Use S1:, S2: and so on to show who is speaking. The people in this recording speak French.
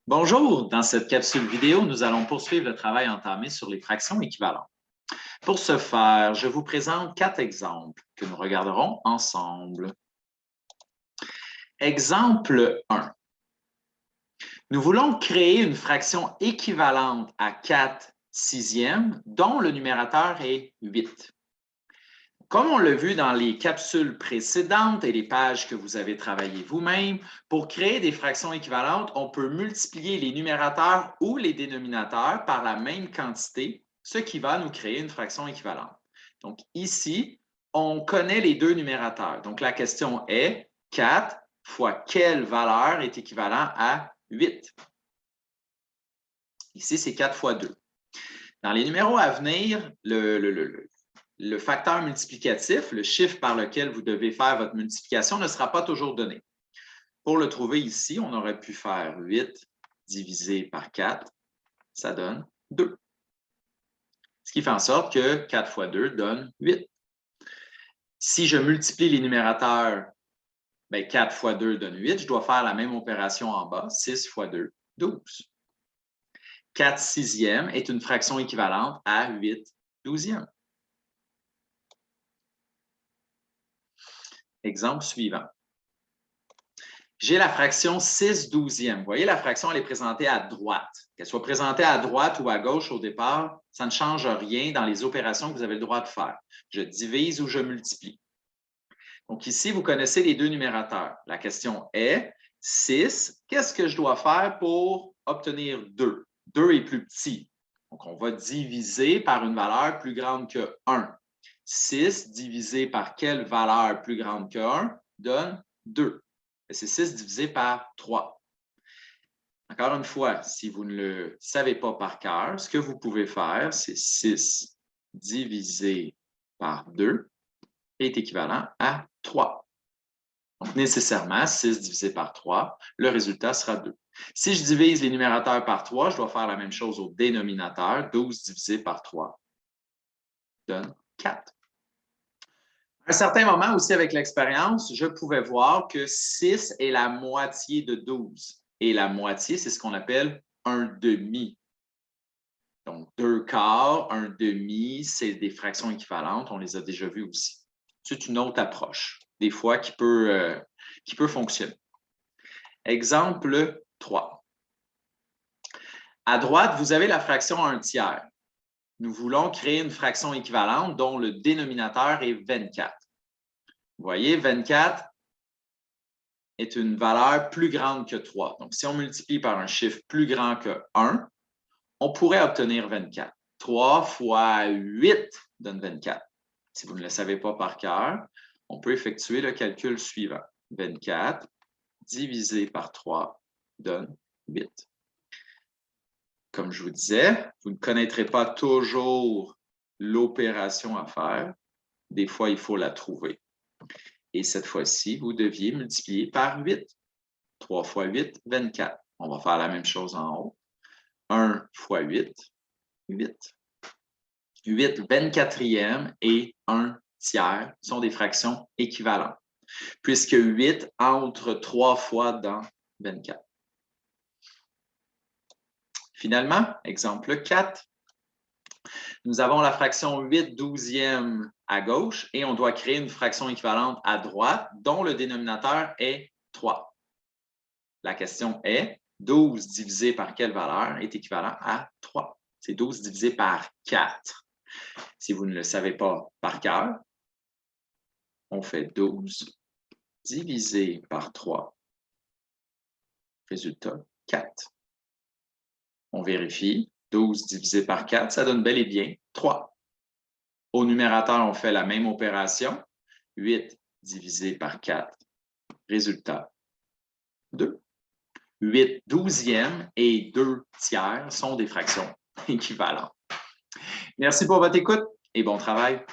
S1: Bonjour, dans cette capsule vidéo, nous allons poursuivre le travail entamé sur les fractions équivalentes. Pour ce faire, je vous présente 4 exemples que nous regarderons ensemble. Exemple 1. Nous voulons créer une fraction équivalente à 4 sixièmes dont le numérateur est 8. Comme on l'a vu dans les capsules précédentes et les pages que vous avez travaillées vous-même, pour créer des fractions équivalentes, on peut multiplier les numérateurs ou les dénominateurs par la même quantité, ce qui va nous créer une fraction équivalente. Donc ici, on connaît les deux numérateurs. Donc la question est 4 fois quelle valeur est équivalent à 8? Ici, c'est 4 fois 2. Dans les numéros à venir, le facteur multiplicatif, le chiffre par lequel vous devez faire votre multiplication, ne sera pas toujours donné. Pour le trouver ici, on aurait pu faire 8 divisé par 4, ça donne 2. Ce qui fait en sorte que 4 fois 2 donne 8. Si je multiplie les numérateurs, 4 fois 2 donne 8, je dois faire la même opération en bas, 6 fois 2, 12. 4 sixièmes est une fraction équivalente à 8 douzièmes. Exemple suivant. J'ai la fraction 6 douzièmes. Vous voyez, la fraction, elle est présentée à droite. Qu'elle soit présentée à droite ou à gauche au départ, ça ne change rien dans les opérations que vous avez le droit de faire. Je divise ou je multiplie. Donc ici, vous connaissez les deux numérateurs. La question est 6. Qu'est-ce que je dois faire pour obtenir 2? 2 est plus petit. Donc, on va diviser par une valeur plus grande que 1. 6 divisé par quelle valeur plus grande que 1 donne 2. C'est 6 divisé par 3. Encore une fois, si vous ne le savez pas par cœur, ce que vous pouvez faire, c'est 6 divisé par 2 est équivalent à 3. Donc, nécessairement, 6 divisé par 3, le résultat sera 2. Si je divise les numérateurs par 3, je dois faire la même chose au dénominateur. 12 divisé par 3 donne 4. À un certain moment aussi, avec l'expérience, je pouvais voir que 6 est la moitié de 12. Et la moitié, c'est ce qu'on appelle un demi. Donc, 2 quarts, un demi, c'est des fractions équivalentes. On les a déjà vues aussi. C'est une autre approche, des fois, qui peut fonctionner. Exemple 3. À droite, vous avez la fraction 1 tiers. Nous voulons créer une fraction équivalente dont le dénominateur est 24. Vous voyez, 24 est une valeur plus grande que 3. Donc, si on multiplie par un chiffre plus grand que 1, on pourrait obtenir 24. 3 fois 8 donne 24. Si vous ne le savez pas par cœur, on peut effectuer le calcul suivant. 24 divisé par 3 donne 8. Comme je vous disais, vous ne connaîtrez pas toujours l'opération à faire. Des fois, il faut la trouver. Et cette fois-ci, vous deviez multiplier par 8. 3 fois 8, 24. On va faire la même chose en haut. 1 fois 8, 8. 8 24e et 1 tiers sont des fractions équivalentes, puisque 8 entre 3 fois dans 24. Finalement, exemple 4. Nous avons la fraction 8 douzièmes à gauche et on doit créer une fraction équivalente à droite dont le dénominateur est 3. La question est 12 divisé par quelle valeur est équivalent à 3? C'est 12 divisé par 4. Si vous ne le savez pas par cœur, on fait 12 divisé par 3. Résultat, 4. On vérifie. 12 divisé par 4, ça donne bel et bien 3. Au numérateur, on fait la même opération. 8 divisé par 4. Résultat, 2. 8 douzièmes et 2 tiers sont des fractions équivalentes. Merci pour votre écoute et bon travail.